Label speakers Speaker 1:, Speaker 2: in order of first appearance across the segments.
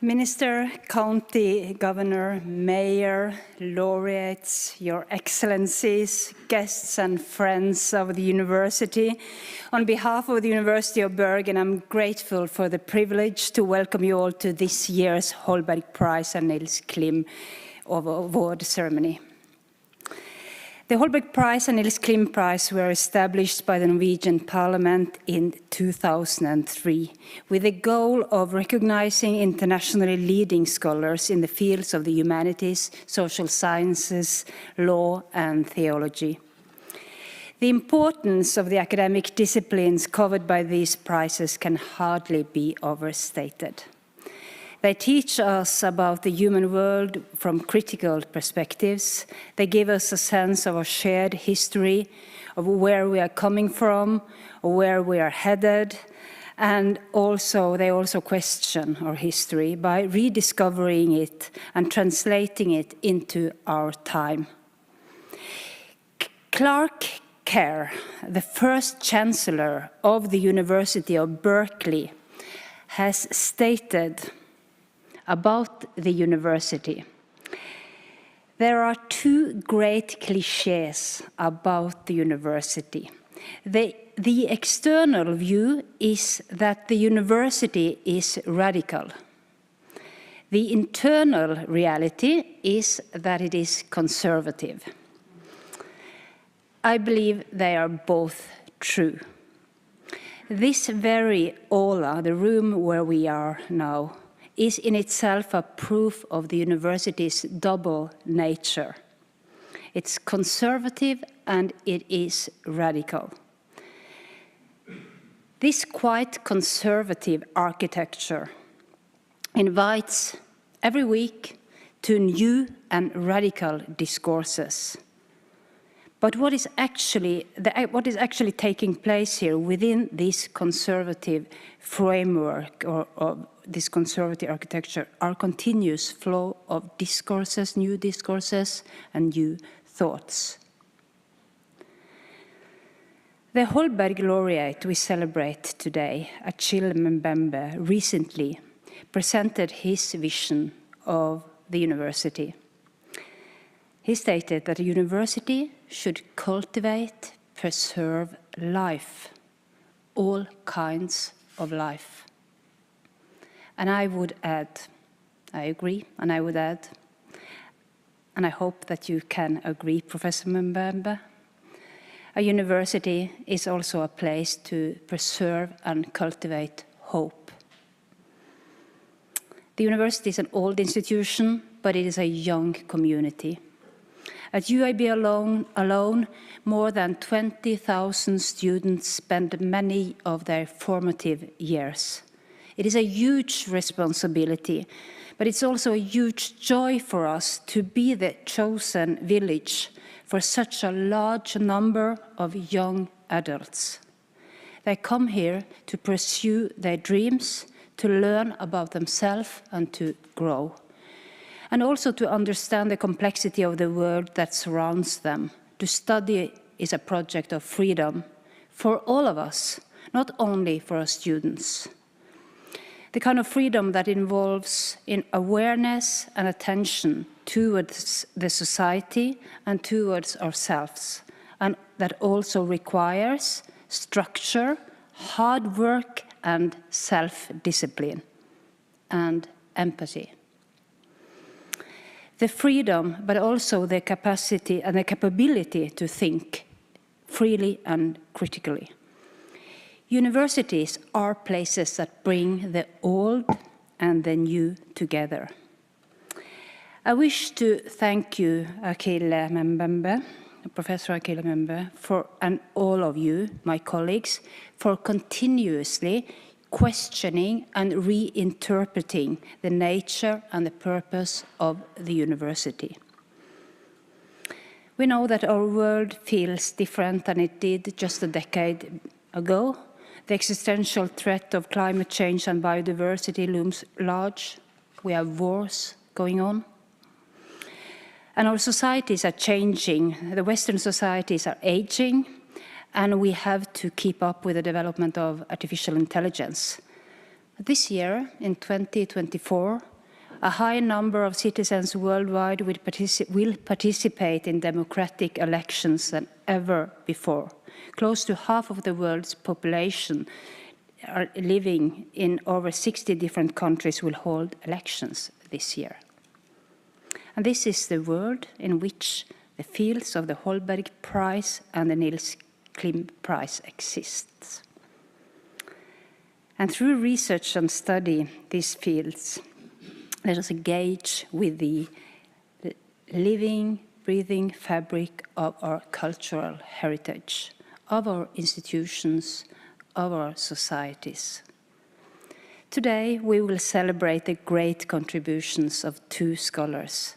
Speaker 1: Minister, County Governor, Mayor, laureates, Your Excellencies, guests and friends of the University. On behalf of the University of Bergen, I'm grateful for the privilege to welcome you all to this year's Holberg Prize and Nils Klim Award ceremony. The Holberg Prize and Nils Klim Prize were established by the Norwegian Parliament in 2003 with the goal of recognizing internationally leading scholars in the fields of the humanities, social sciences, law, and theology. The importance of the academic disciplines covered by these prizes can hardly be overstated. They teach us about the human world from critical perspectives. They give us a sense of our shared history, of where we are coming from, or where we are headed, and they also question our history by rediscovering it and translating it into our time. Clark Kerr, the first chancellor of the University of Berkeley, has stated about the university: there are two great cliches about the university. The external view is that the university is radical. The internal reality is that it is conservative. I believe they are both true. This very aula, the room where we are now, is in itself a proof of the university's double nature. It's conservative and it is radical. This quite conservative architecture invites every week to new and radical discourses. But what is actually taking place here within this conservative framework of this conservative architecture are continuous flow of discourses, new discourses, and new thoughts. The Holberg laureate we celebrate today, Achille Mbembe, recently presented his vision of the university. He stated that a university should cultivate, preserve life, all kinds of life. And I would add, I agree, and I would add, and I hope that you can agree, Professor Mbembe, a university is also a place to preserve and cultivate hope. The university is an old institution, but it is a young community. At UIB alone, more than 20,000 students spend many of their formative years. It is a huge responsibility, but it's also a huge joy for us to be the chosen village for such a large number of young adults. They come here to pursue their dreams, to learn about themselves and to grow, and also to understand the complexity of the world that surrounds them. To study is a project of freedom for all of us, not only for our students. The kind of freedom that involves in awareness and attention towards the society and towards ourselves, and that also requires structure, hard work, and self-discipline, and empathy. The freedom, but also the capacity and the capability to think freely and critically. Universities are places that bring the old and the new together. I wish to thank you, Achille Mbembe, Professor Achille Mbembe, and all of you, my colleagues, for continuously questioning and reinterpreting the nature and the purpose of the university. We know that our world feels different than it did just a decade ago. The existential threat of climate change and biodiversity looms large. We have wars going on. And our societies are changing. The Western societies are aging, and we have to keep up with the development of artificial intelligence. This year, in 2024, a high number of citizens worldwide will participate in democratic elections than ever before. Close to half of the world's population are living in over 60 different countries will hold elections this year. And this is the world in which the fields of the Holberg Prize and the Nils Klim Prize exists. And through research and study these fields, let us engage with the living, breathing fabric of our cultural heritage, of our institutions, of our societies. Today, we will celebrate the great contributions of two scholars,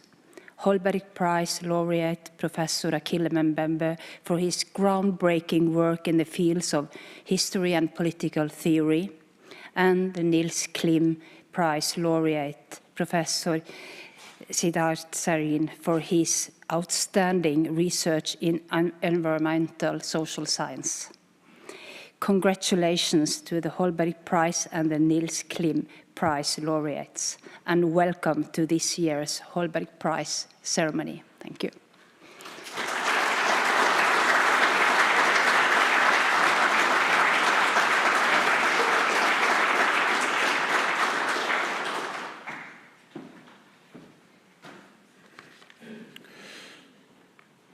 Speaker 1: Holberg Prize laureate Professor Achille Mbembe for his groundbreaking work in the fields of history and political theory, and the Nils Klim Prize laureate Professor Siddharth Sareen for his outstanding research in environmental social science. Congratulations to the Holberg Prize and the Nils Klim Prize laureates, and welcome to this year's Holberg Prize ceremony. Thank you.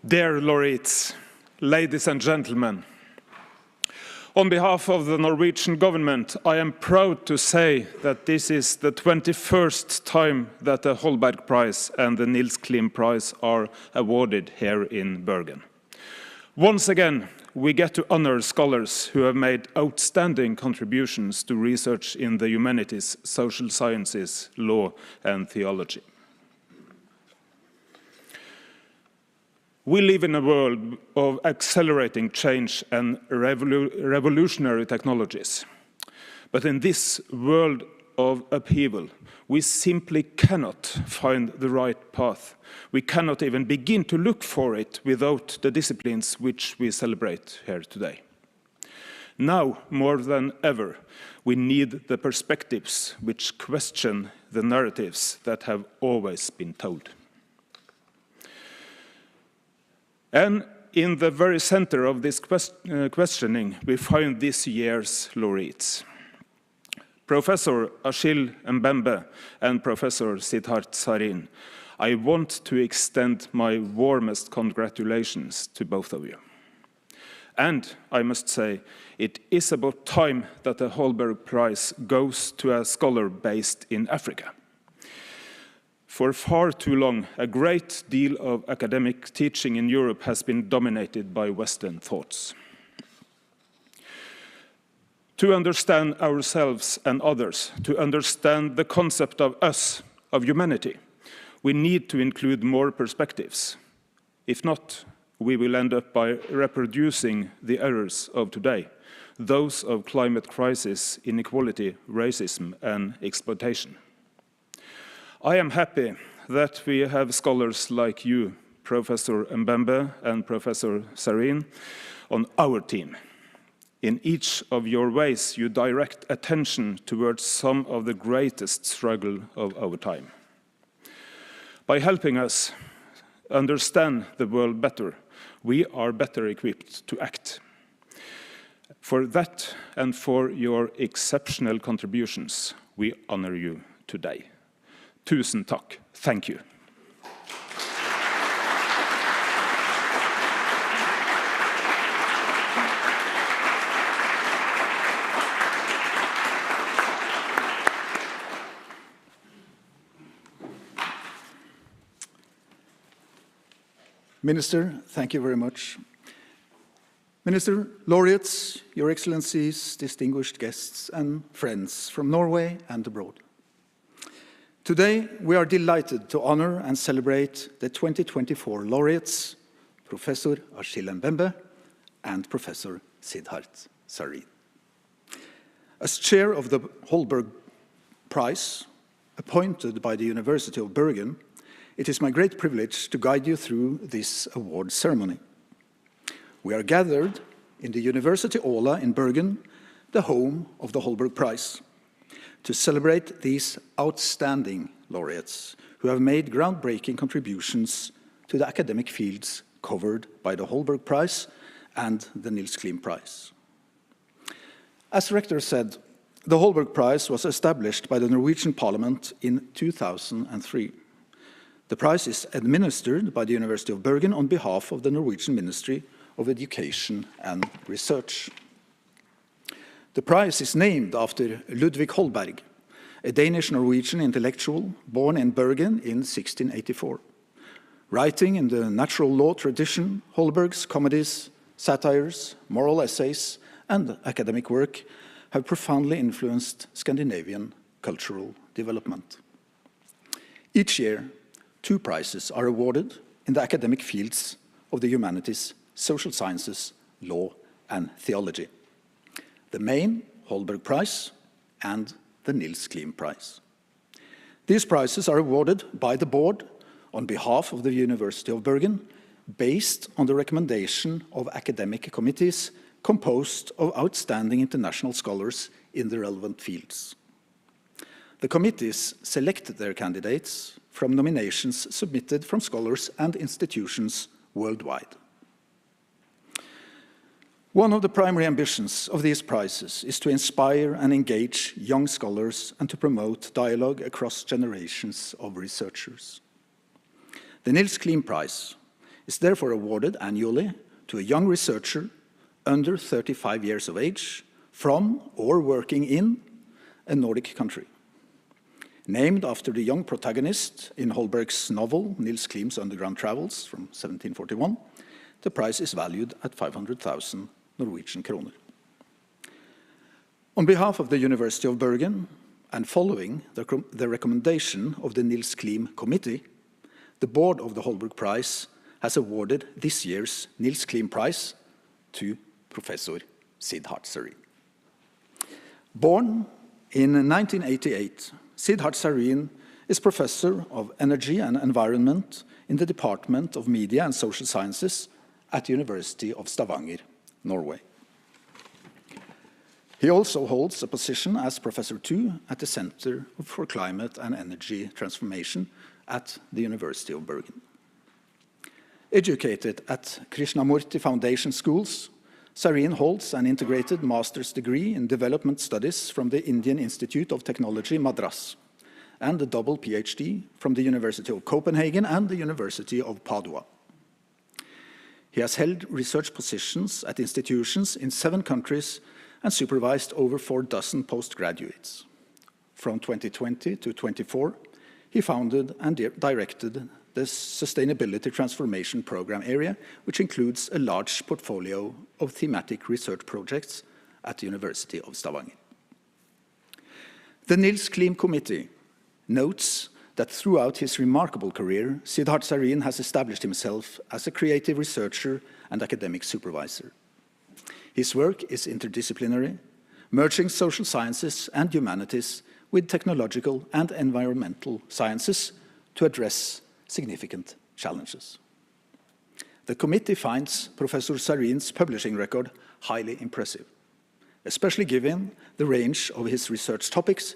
Speaker 2: Dear laureates, ladies and gentlemen, on behalf of the Norwegian government, I am proud to say that this is the 21st time that the Holberg Prize and the Nils Klim Prize are awarded here in Bergen. Once again, we get to honor scholars who have made outstanding contributions to research in the humanities, social sciences, law, and theology. We live in a world of accelerating change and revolutionary technologies. But in this world of upheaval, we simply cannot find the right path. We cannot even begin to look for it without the disciplines which we celebrate here today. Now, more than ever, we need the perspectives which question the narratives that have always been told. And in the very center of this questioning, we find this year's laureates. Professor Achille Mbembe and Professor Siddharth Sareen, I want to extend my warmest congratulations to both of you. And I must say, it is about time that the Holberg Prize goes to a scholar based in Africa. For far too long, a great deal of academic teaching in Europe has been dominated by Western thoughts. To understand ourselves and others, to understand the concept of us, of humanity, we need to include more perspectives. If not, we will end up by reproducing the errors of today, those of climate crisis, inequality, racism, and exploitation. I am happy that we have scholars like you, Professor Mbembe and Professor Sareen, on our team. In each of your ways, you direct attention towards some of the greatest struggle of our time. By helping us understand the world better, we are better equipped to act. For that and for your exceptional contributions, we honor you today. Tusen takk. Thank you.
Speaker 3: Minister, thank you very much. Minister, laureates, Your Excellencies, distinguished guests and friends from Norway and abroad. Today, we are delighted to honor and celebrate the 2024 laureates, Professor Achille Mbembe and Professor Siddharth Sareen. As chair of the Holberg Prize, appointed by the University of Bergen, it is my great privilege to guide you through this award ceremony. We are gathered in the University Aula in Bergen, the home of the Holberg Prize, to celebrate these outstanding laureates who have made groundbreaking contributions to the academic fields covered by the Holberg Prize and the Nils Klim Prize. As Rector said, the Holberg Prize was established by the Norwegian Parliament in 2003. The prize is administered by the University of Bergen on behalf of the Norwegian Ministry of Education and Research. The prize is named after Ludvig Holberg, a Danish-Norwegian intellectual born in Bergen in 1684. Writing in the natural law tradition, Holberg's comedies, satires, moral essays, and academic work have profoundly influenced Scandinavian cultural development. Each year, 2 prizes are awarded in the academic fields of the humanities, social sciences, law, and theology. The main Holberg Prize and the Nils Klim Prize. These prizes are awarded by the board on behalf of the University of Bergen, based on the recommendation of academic committees composed of outstanding international scholars in the relevant fields. The committees selected their candidates from nominations submitted from scholars and institutions worldwide. One of the primary ambitions of these prizes is to inspire and engage young scholars and to promote dialogue across generations of researchers. The Nils Klim Prize is therefore awarded annually to a young researcher under 35 years of age from or working in a Nordic country. Named after the young protagonist in Holberg's novel Nils Klim's Underground Travels from 1741, the prize is valued at 500,000 Norwegian kroner. On behalf of the University of Bergen, and following the recommendation of the Nils Klim Committee, the board of the Holberg Prize has awarded this year's Nils Klim Prize to Professor Siddharth Sareen. Born in 1988, Siddharth Sareen is Professor of Energy and Environment in the Department of Media and Social Sciences at the University of Stavanger, Norway. He also holds a position as Professor II at the Center for Climate and Energy Transformation at the University of Bergen. Educated at Krishnamurti Foundation Schools, Sareen holds an integrated master's degree in development studies from the Indian Institute of Technology, Madras, and a double PhD from the University of Copenhagen and the University of Padua. He has held research positions at institutions in 7 countries and supervised over 4 postgraduates. From 2020 to 24, he founded and directed the Sustainability Transformation Program area, which includes a large portfolio of thematic research projects at the University of Stavanger. The Nils Klim Committee notes that throughout his remarkable career, Siddharth Sareen has established himself as a creative researcher and academic supervisor. His work is interdisciplinary, merging social sciences and humanities with technological and environmental sciences to address significant challenges. The committee finds Professor Sareen's publishing record highly impressive, especially given the range of his research topics,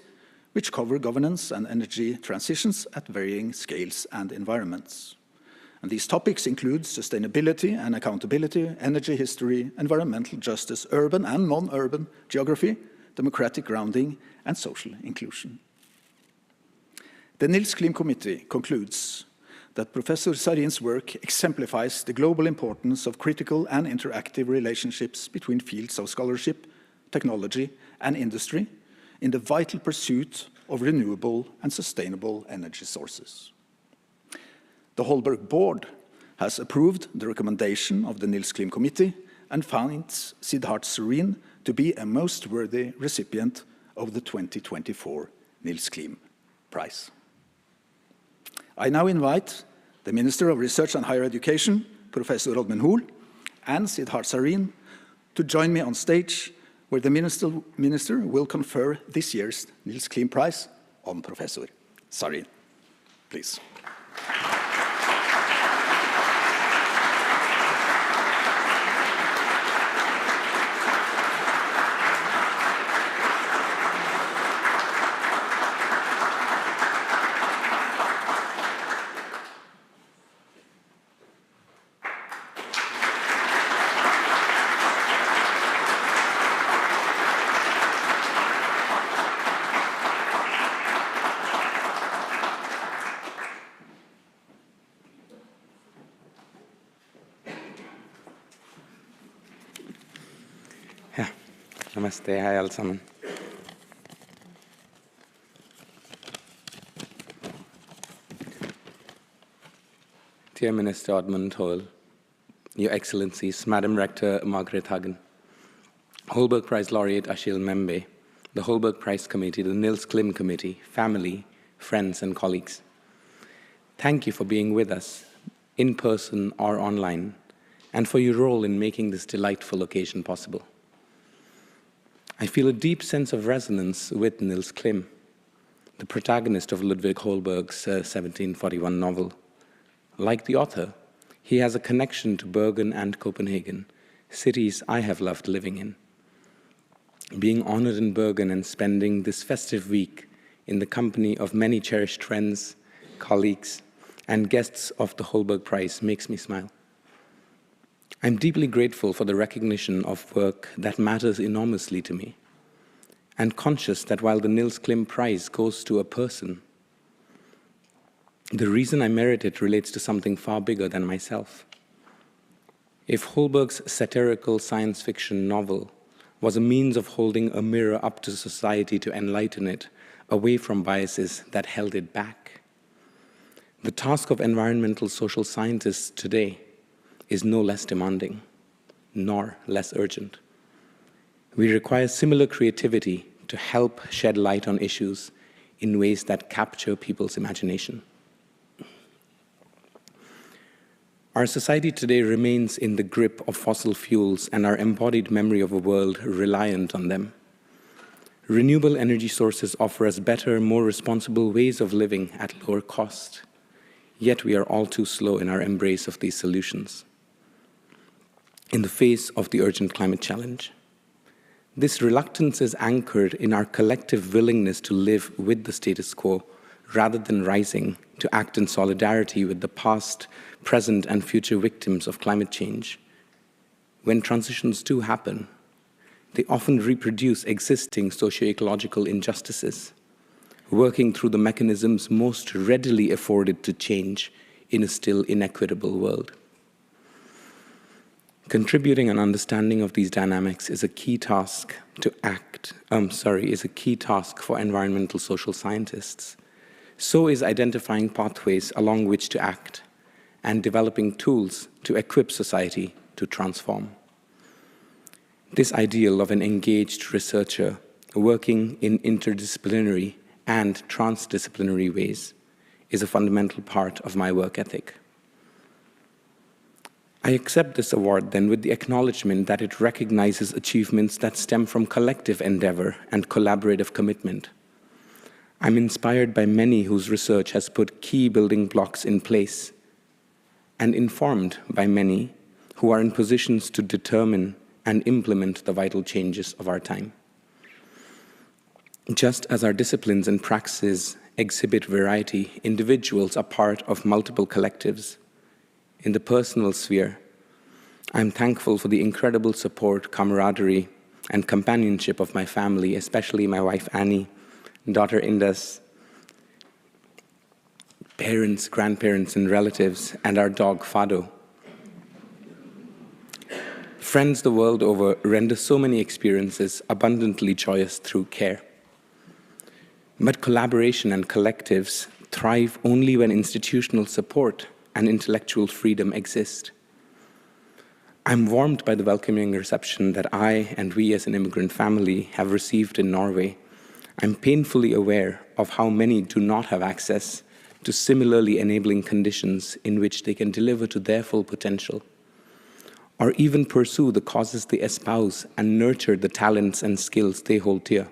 Speaker 3: which cover governance and energy transitions at varying scales and environments. And these topics include sustainability and accountability, energy history, environmental justice, urban and non-urban geography, democratic grounding, and social inclusion. The Nils Klim Committee concludes that Professor Sareen's work exemplifies the global importance of critical and interactive relationships between fields of scholarship, technology, and industry in the vital pursuit of renewable and sustainable energy sources. The Holberg Board has approved the recommendation of the Nils Klim Committee and finds Siddharth Sareen to be a most worthy recipient of the 2024 Nils Klim Prize. I now invite the Minister of Research and Higher Education, Professor Oddmund Hoel, and Siddharth Sareen to join me on stage, where the Minister will confer this year's Nils Klim Prize on Professor Sareen. Please.
Speaker 4: Namaste, hei alle sammen. Dear Minister Oddmund Hoel, Your Excellencies, Madam Rector Margaret Hagen, Holberg Prize laureate Achille Mbembe, the Holberg Prize Committee, the Nils Klim Committee, family, friends, and colleagues. Thank you for being with us, in person or online, and for your role in making this delightful occasion possible. I feel a deep sense of resonance with Nils Klim, the protagonist of Ludwig Holberg's 1741 novel. Like the author, he has a connection to Bergen and Copenhagen, cities I have loved living in. Being honored in Bergen and spending this festive week in the company of many cherished friends, colleagues, and guests of the Holberg Prize makes me smile. I'm deeply grateful for the recognition of work that matters enormously to me, and conscious that while the Nils Klim Prize goes to a person, the reason I merit it relates to something far bigger than myself. If Holberg's satirical science fiction novel was a means of holding a mirror up to society to enlighten it away from biases that held it back, the task of environmental social scientists today is no less demanding, nor less urgent. We require similar creativity to help shed light on issues in ways that capture people's imagination. Our society today remains in the grip of fossil fuels and our embodied memory of a world reliant on them. Renewable energy sources offer us better, more responsible ways of living at lower cost, yet we are all too slow in our embrace of these solutions. In the face of the urgent climate challenge, This reluctance is anchored in our collective willingness to live with the status quo rather than rising to act in solidarity with the past, present, and future victims of climate change. When transitions do happen, they often reproduce existing socio-ecological injustices, working through the mechanisms most readily afforded to change in a still inequitable world. Contributing an understanding of these dynamics is a key task for environmental social scientists. So is identifying pathways along which to act and developing tools to equip society to transform. This ideal of an engaged researcher working in interdisciplinary and transdisciplinary ways is a fundamental part of my work ethic. I accept this award then with the acknowledgement that it recognizes achievements that stem from collective endeavor and collaborative commitment. I'm inspired by many whose research has put key building blocks in place, and informed by many who are in positions to determine and implement the vital changes of our time. Just as our disciplines and praxis exhibit variety, individuals are part of multiple collectives. In the personal sphere, I'm thankful for the incredible support, camaraderie, and companionship of my family, especially my wife Annie, daughter Indus, parents, grandparents, and relatives, and our dog Fado. Friends the world over render so many experiences abundantly joyous through care. But collaboration and collectives thrive only when institutional support and intellectual freedom exist. I'm warmed by the welcoming reception that I and we as an immigrant family have received in Norway. I'm painfully aware of how many do not have access to similarly enabling conditions in which they can deliver to their full potential, or even pursue the causes they espouse and nurture the talents and skills they hold dear.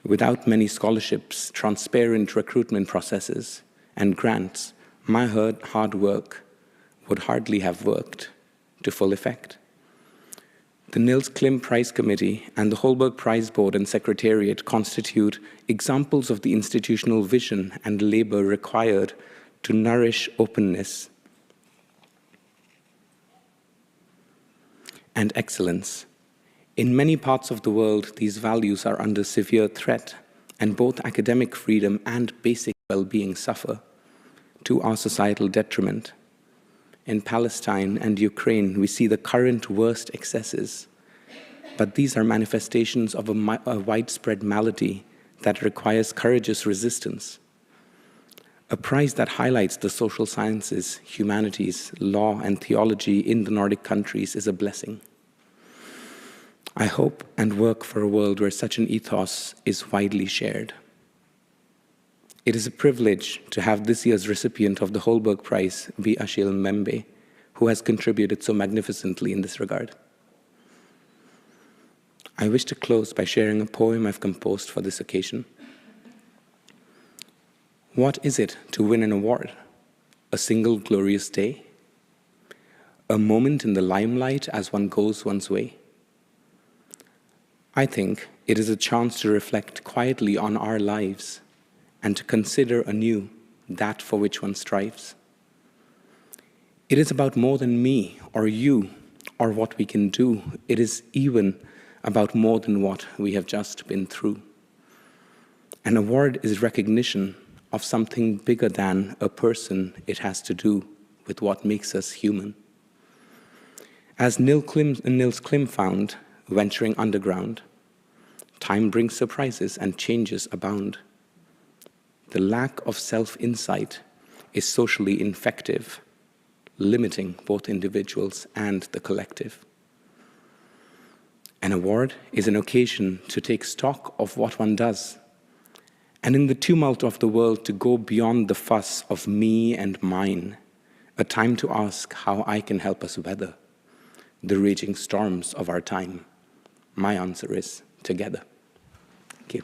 Speaker 4: Without many scholarships, transparent recruitment processes, and grants, my hard work would hardly have worked to full effect. The Nils Klim Prize Committee and the Holberg Prize Board and Secretariat constitute examples of the institutional vision and labor required to nourish openness and excellence. In many parts of the world, these values are under severe threat, and both academic freedom and basic well-being suffer, to our societal detriment. In Palestine and Ukraine, we see the current worst excesses, but these are manifestations of a widespread malady that requires courageous resistance. A prize that highlights the social sciences, humanities, law, and theology in the Nordic countries is a blessing. I hope and work for a world where such an ethos is widely shared. It is a privilege to have this year's recipient of the Holberg Prize be Achille Mbembe, who has contributed so magnificently in this regard. I wish to close by sharing a poem I've composed for this occasion. What is it to win an award? A single glorious day? A moment in the limelight as one goes one's way? I think it is a chance to reflect quietly on our lives and to consider anew that for which one strives. It is about more than me or you or what we can do. It is even about more than what we have just been through. An award is recognition of something bigger than a person. It has to do with what makes us human. As Nils Klim found, venturing underground, time brings surprises and changes abound. The lack of self-insight is socially infective, limiting both individuals and the collective. An award is an occasion to take stock of what one does, and in the tumult of the world to go beyond the fuss of me and mine, a time to ask how I can help us weather the raging storms of our time. My answer is together. Thank you.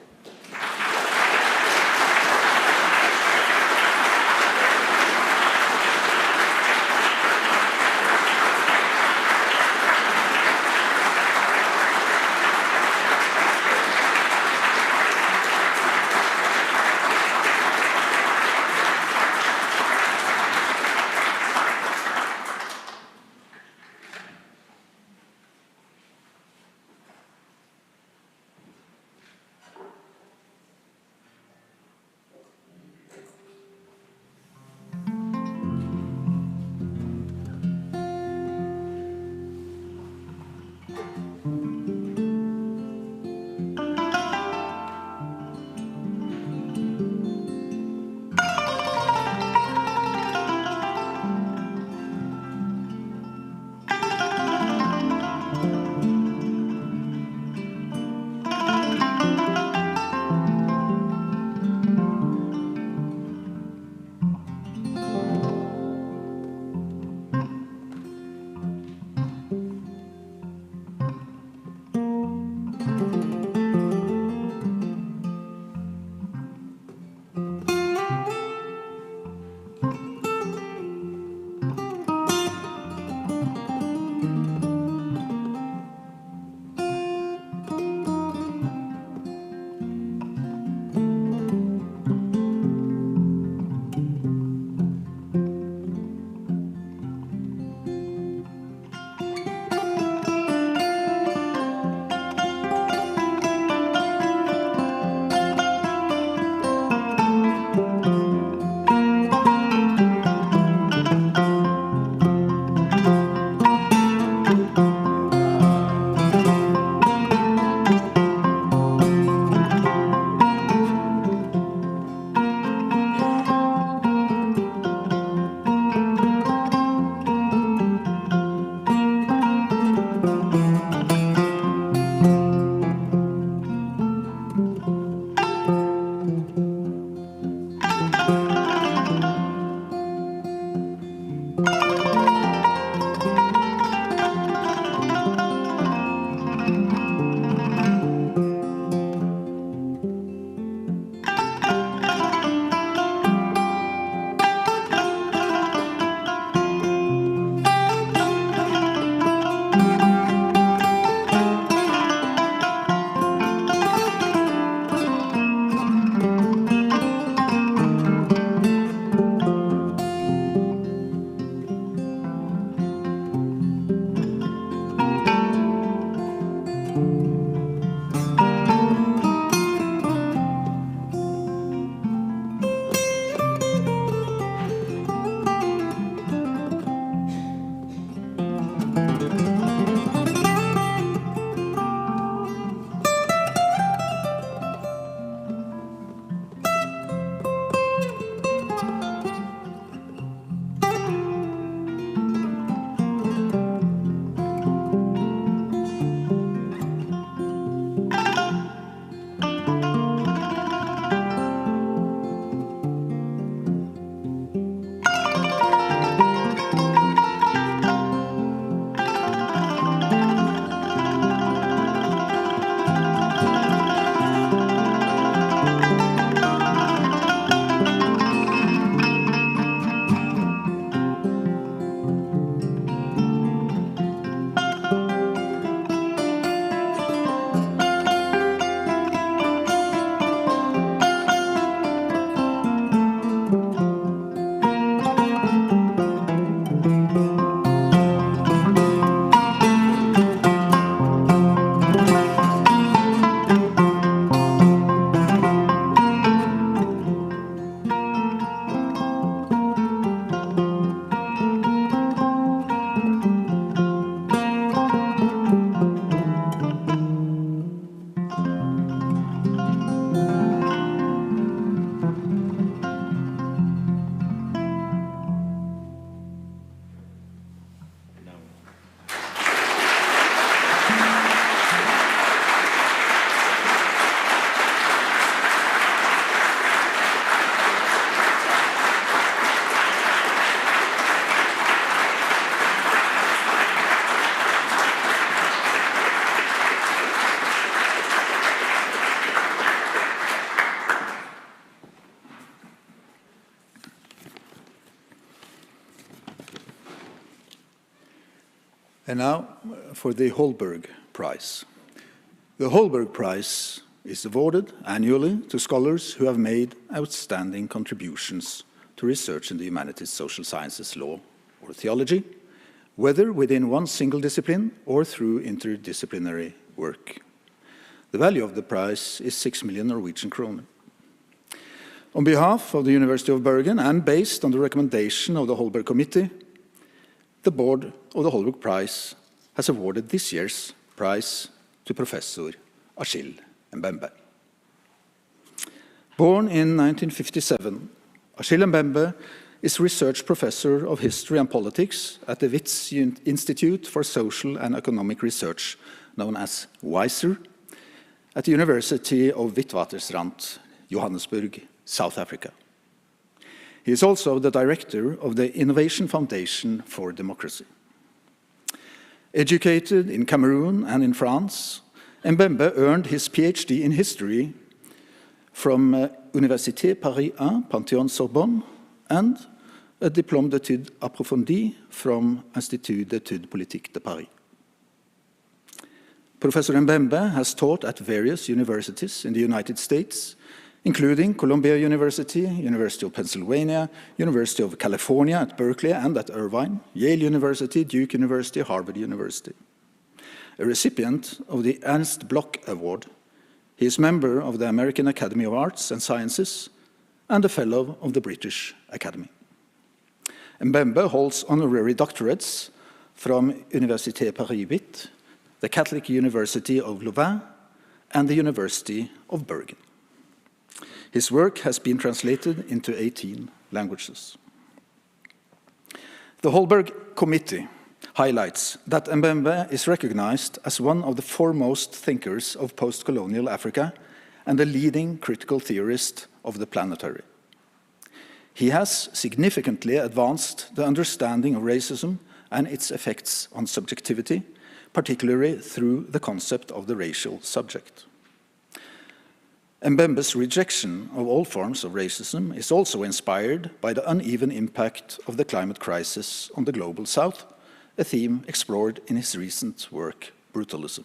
Speaker 3: And now for the Holberg Prize. The Holberg Prize is awarded annually to scholars who have made outstanding contributions to research in the humanities, social sciences, law, or theology, whether within one single discipline or through interdisciplinary work. The value of the prize is 6 million Norwegian kroner. On behalf of the University of Bergen and based on the recommendation of the Holberg Committee, the board of the Holberg Prize has awarded this year's prize to Professor Achille Mbembe. Born in 1957, Achille Mbembe is research professor of history and politics at the Wits Institute for Social and Economic Research, known as WISER, at the University of Witwatersrand, Johannesburg, South Africa. He is also the director of the Innovation Foundation for Democracy. Educated in Cameroon and in France, Mbembe earned his PhD in history from Université Paris I, Panthéon-Sorbonne, and a diplôme d'études approfondies from Institut d'études politiques de Paris. Professor Mbembe has taught at various universities in the United States, including Columbia University, University of Pennsylvania, University of California at Berkeley and at Irvine, Yale University, Duke University, Harvard University. A recipient of the Ernst Bloch Award, he is member of the American Academy of Arts and Sciences and a fellow of the British Academy. Mbembe holds honorary doctorates from Université Paris 8, the Catholic University of Louvain, and the University of Bergen. His work has been translated into 18 languages. The Holberg Committee highlights that Mbembe is recognized as one of the foremost thinkers of post-colonial Africa and a leading critical theorist of the planetary. He has significantly advanced the understanding of racism and its effects on subjectivity, particularly through the concept of the racial subject. Mbembe's rejection of all forms of racism is also inspired by the uneven impact of the climate crisis on the global south, a theme explored in his recent work, Brutalism.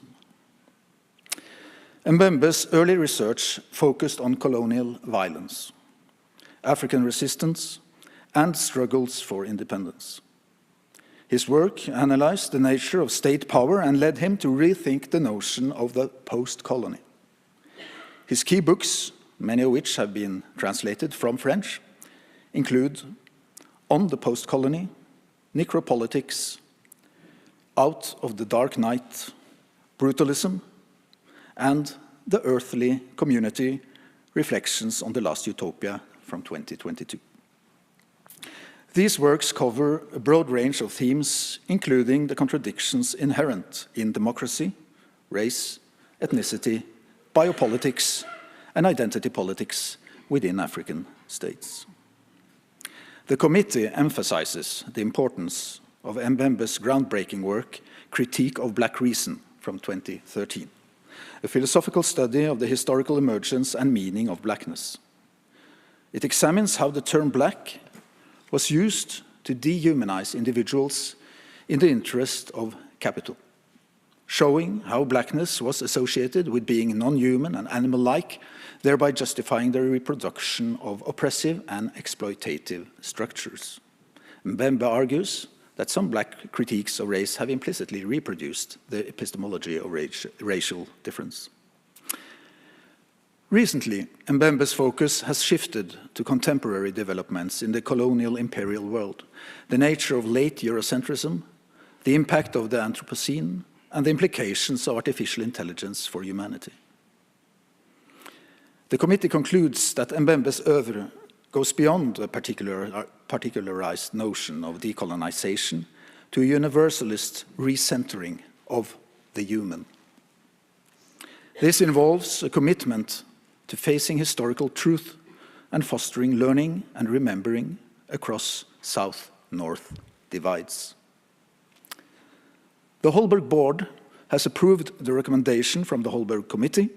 Speaker 3: Mbembe's early research focused on colonial violence, African resistance, and struggles for independence. His work analyzed the nature of state power and led him to rethink the notion of the post-colony. His key books, many of which have been translated from French, include On the Post-Colony, Necropolitics, Out of the Dark Night, Brutalism, and The Earthly Community, Reflections on the Last Utopia from 2022. These works cover a broad range of themes, including the contradictions inherent in democracy, race, ethnicity, biopolitics, and identity politics within African states. The committee emphasizes the importance of Mbembe's groundbreaking work, Critique of Black Reason, from 2013, a philosophical study of the historical emergence and meaning of blackness. It examines how the term black was used to dehumanize individuals in the interest of capital, showing how blackness was associated with being non-human and animal-like, thereby justifying the reproduction of oppressive and exploitative structures. Mbembe argues that some black critiques of race have implicitly reproduced the epistemology of racial difference. Recently, Mbembe's focus has shifted to contemporary developments in the colonial imperial world, the nature of late Eurocentrism, the impact of the Anthropocene, and the implications of artificial intelligence for humanity. The committee concludes that Mbembe's oeuvre goes beyond a particularized notion of decolonization to a universalist recentering of the human. This involves a commitment to facing historical truth and fostering learning and remembering across South-North divides. The Holberg Board has approved the recommendation from the Holberg Committee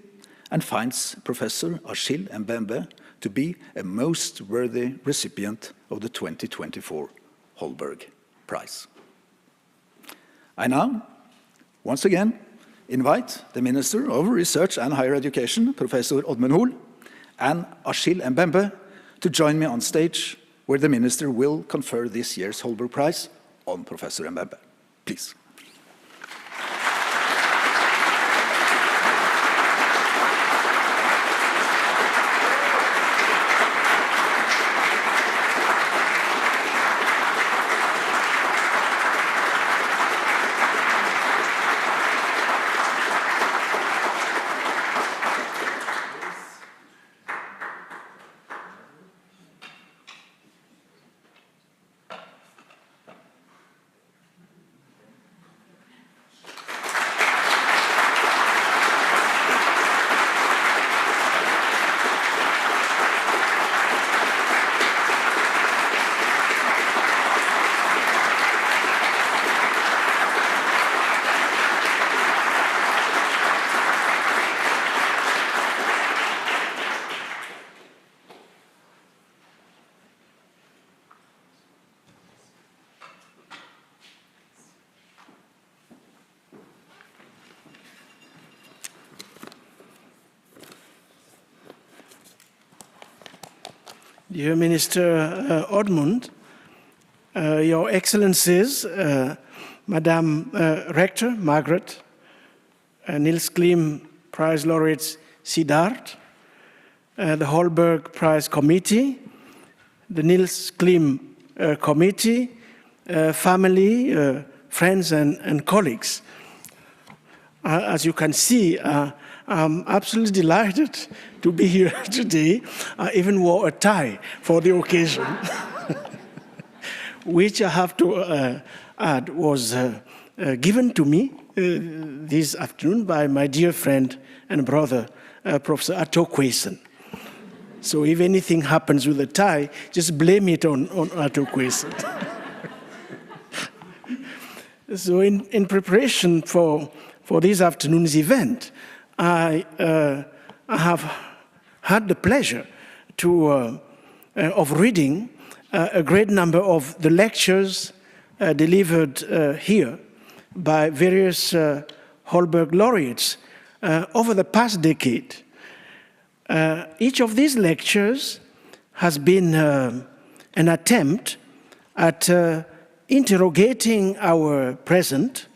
Speaker 3: and finds Professor Achille Mbembe to be a most worthy recipient of the 2024 Holberg Prize. I now, once again, invite the Minister of Research and Higher Education, Professor Oddmund Hoel, and Achille Mbembe to join me on stage, where the Minister will confer this year's Holberg Prize on Professor Mbembe. Please.
Speaker 5: Dear Minister Oddmund, Your Excellencies, Madam Rector Margaret, Nils Klim Prize laureates Siddharth, the Holberg Prize Committee, the Nils Klim Committee, family, friends and colleagues. As you can see, I'm absolutely delighted to be here today. I even wore a tie for the occasion, which I have to add was given to me this afternoon by my dear friend and brother, Professor Atto Kwesen. So if anything happens with the tie, just blame it on Atto Kwesen. So in preparation for this afternoon's event, I have had the pleasure of reading a great number of the lectures delivered here by various Holberg laureates over the past decade. Each of these lectures has been an attempt at interrogating our present,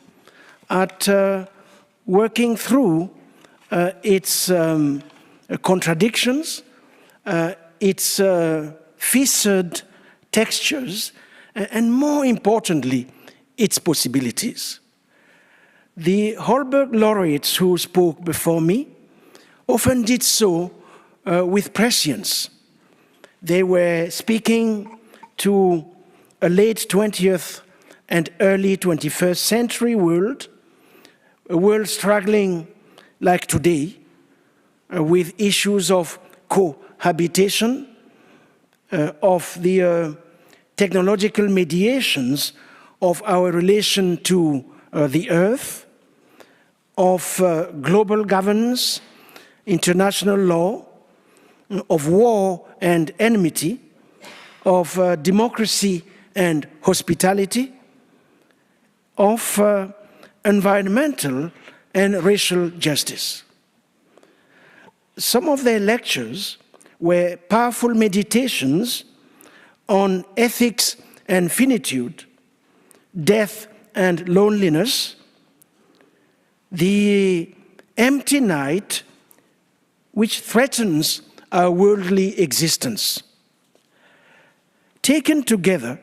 Speaker 5: at working through its contradictions, its fissured textures, and more importantly, its possibilities. The Holberg laureates who spoke before me often did so with prescience. They were speaking to a late 20th and early 21st century world, a world struggling like today, with issues of cohabitation, of the technological mediations of our relation to the earth, of global governance, international law, of war and enmity, of democracy and hospitality, of environmental and racial justice. Some of their lectures were powerful meditations on ethics and finitude, death and loneliness, the empty night which threatens our worldly existence. Taken together,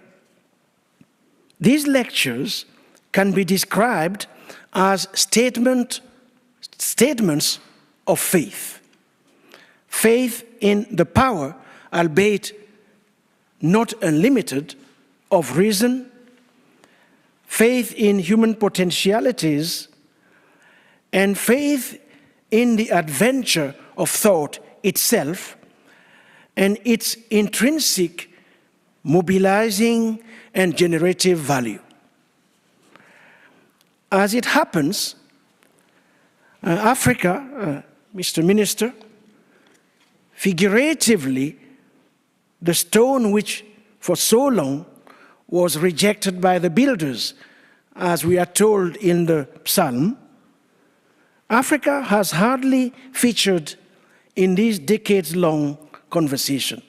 Speaker 5: these lectures can be described as statements of faith. Faith in the power, albeit not unlimited, of reason, faith in human potentialities, and faith in the adventure of thought itself and its intrinsic mobilizing and generative value. As it happens, Africa, Mr. Minister, figuratively, the stone which for so long was rejected by the builders as we are told in the psalm, Africa has hardly featured in this decades-long conversation.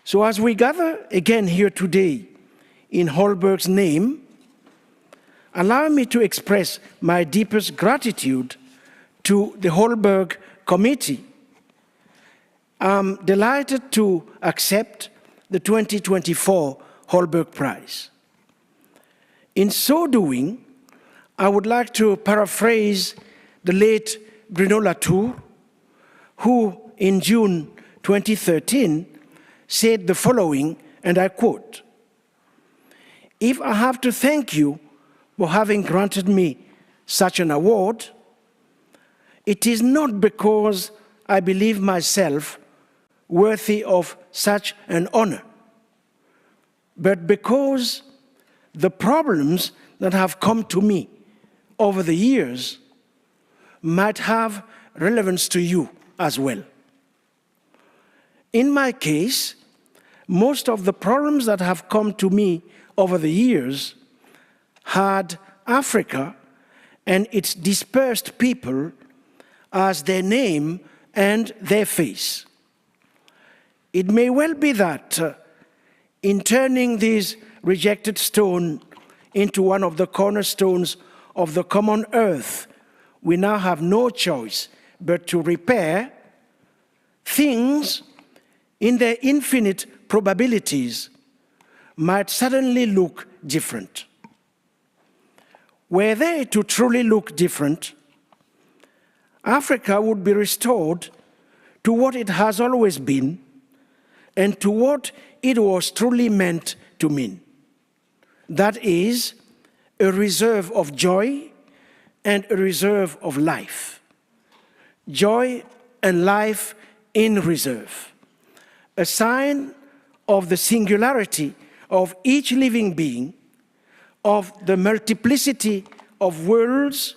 Speaker 5: So as we gather again here today in Holberg's name, allow me to express my deepest gratitude to the Holberg Committee. I'm delighted to accept the 2024 Holberg Prize. In so doing, I would like to paraphrase the late Bruno Latour, who in June 2013 said the following, and I quote, "If I have to thank you for having granted me such an award, it is not because I believe myself worthy of such an honor, but because the problems that have come to me over the years might have relevance to you as well. In my case, most of the problems that have come to me over the years had Africa and its dispersed people as their name and their face. It may well be that in turning this rejected stone into one of the cornerstones of the common earth, we now have no choice but to repair things in their infinite probabilities might suddenly look different. Were they to truly look different, Africa would be restored to what it has always been and to what it was truly meant to mean. That is, a reserve of joy and a reserve of life. Joy and life in reserve. A sign of the singularity of each living being, of the multiplicity of worlds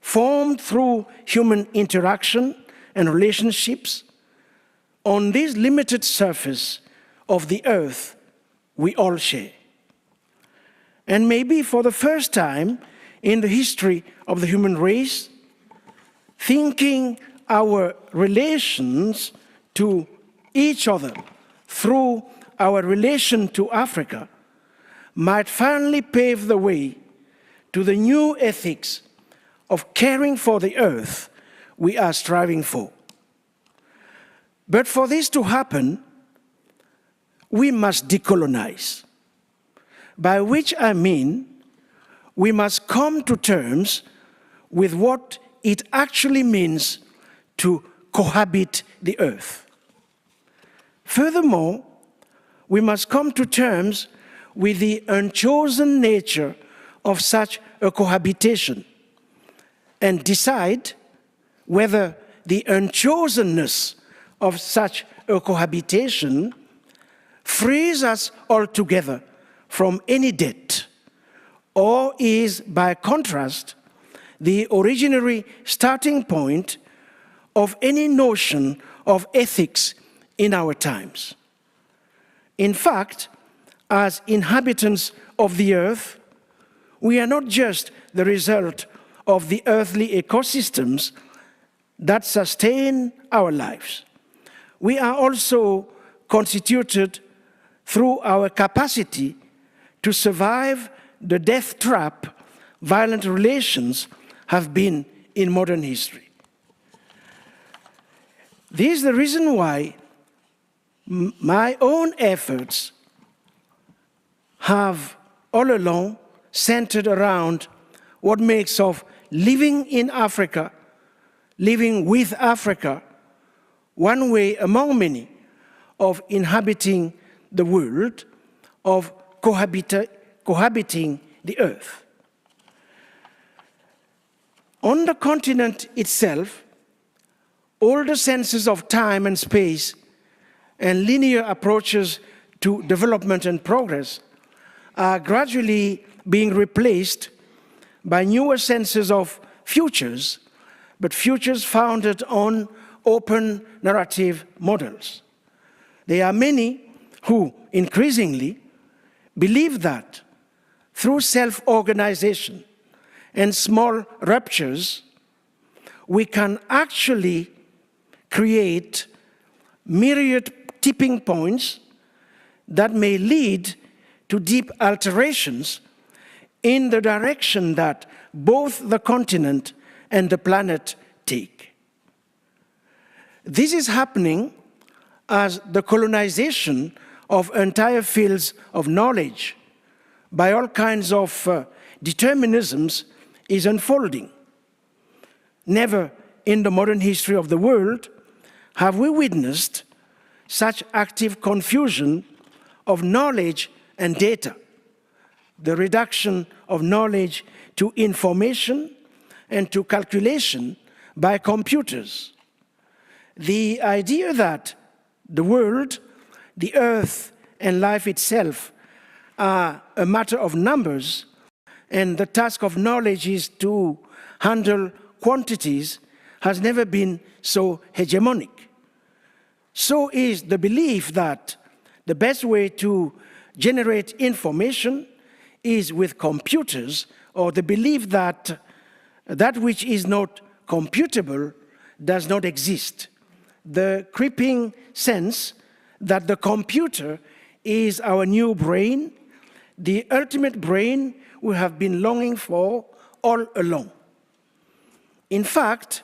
Speaker 5: formed through human interaction and relationships on this limited surface of the earth we all share. And maybe for the first time in the history of the human race, thinking our relations to each other through our relation to Africa might finally pave the way to the new ethics of caring for the earth we are striving for. But for this to happen, we must decolonize, by which I mean we must come to terms with what it actually means to cohabit the earth. Furthermore, we must come to terms with the unchosen nature of such a cohabitation and decide whether the unchosenness of such a cohabitation frees us altogether from any debt, or is, by contrast, the originary starting point of any notion of ethics in our times. In fact, as inhabitants of the earth, we are not just the result of the earthly ecosystems that sustain our lives. We are also constituted through our capacity to survive the death trap violent relations have been in modern history. This is the reason why my own efforts have all along centered around what makes of living in Africa, living with Africa, one way among many of inhabiting the world, of cohabiting the earth. On the continent itself, all the senses of time and space and linear approaches to development and progress are gradually being replaced by newer senses of futures, but futures founded on open narrative models. There are many who increasingly believe that through self-organization and small ruptures, we can actually create myriad tipping points that may lead to deep alterations in the direction that both the continent and the planet take. This is happening as the colonization of entire fields of knowledge by all kinds of determinisms is unfolding. Never in the modern history of the world have we witnessed such active confusion of knowledge and data, the reduction of knowledge to information and to calculation by computers. The idea that the world, the earth, and life itself are a matter of numbers, and the task of knowledge is to handle quantities, has never been so hegemonic. So is the belief that the best way to generate information is with computers, or the belief that that which is not computable does not exist. The creeping sense that the computer is our new brain, the ultimate brain we have been longing for all along. In fact,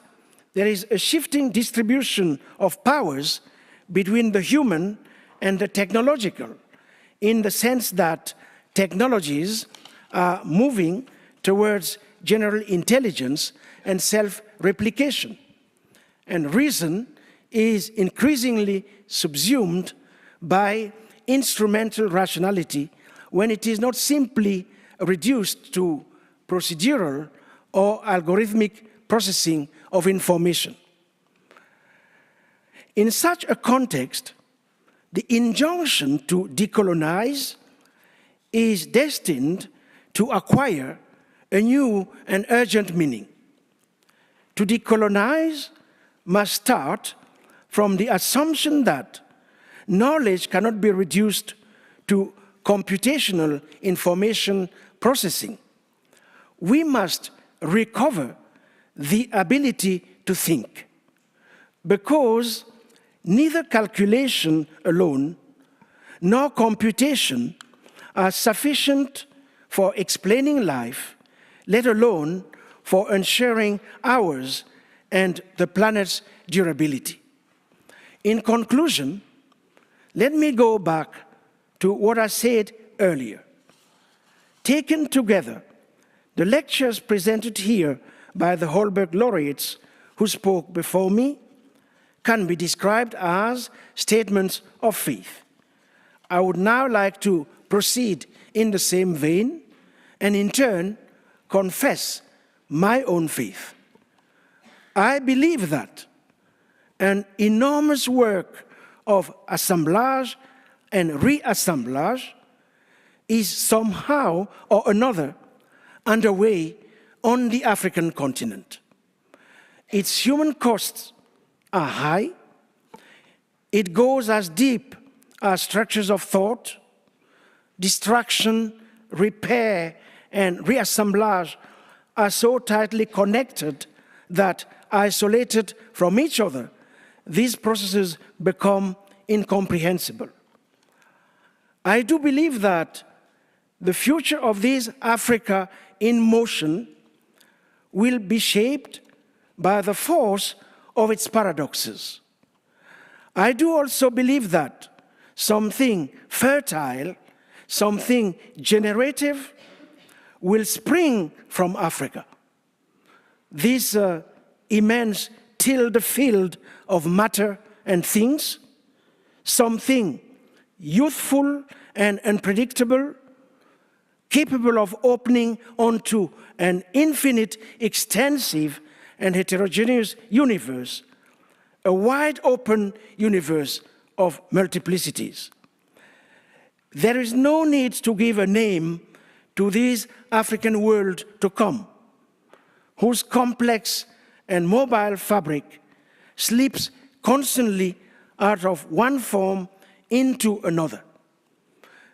Speaker 5: there is a shifting distribution of powers between the human and the technological, in the sense that technologies are moving towards general intelligence and self-replication, and reason is increasingly subsumed by instrumental rationality when it is not simply reduced to procedural or algorithmic processing of information. In such a context, the injunction to decolonize is destined to acquire a new and urgent meaning. To decolonize must start from the assumption that knowledge cannot be reduced to computational information processing. We must recover the ability to think, because neither calculation alone nor computation are sufficient for explaining life, let alone for ensuring ours and the planet's durability. In conclusion, let me go back to what I said earlier. Taken together, the lectures presented here by the Holberg laureates who spoke before me can be described as statements of faith. I would now like to proceed in the same vein and in turn confess my own faith. I believe that an enormous work of assemblage and reassemblage is somehow or another underway on the African continent. Its human costs are high. It goes as deep as structures of thought. Destruction, repair, and reassemblage are so tightly connected that, isolated from each other, these processes become incomprehensible. I do believe that the future of this Africa in motion will be shaped by the force of its paradoxes. I do also believe that something fertile, something generative will spring from Africa. This immense tilled field of matter and things, something youthful and unpredictable, capable of opening onto an infinite, extensive, and heterogeneous universe, a wide open universe of multiplicities. There is no need to give a name to this African world to come, whose complex and mobile fabric slips constantly out of one form into another.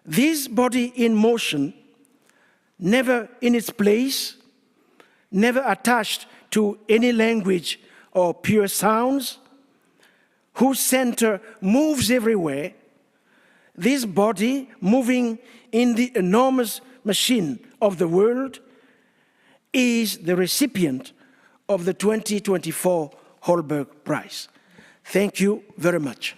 Speaker 5: This body in motion never in its place, never attached to any language or pure sounds, whose center moves everywhere, this body moving in the enormous machine of the world is the recipient of the 2024 Holberg Prize. Thank you very much.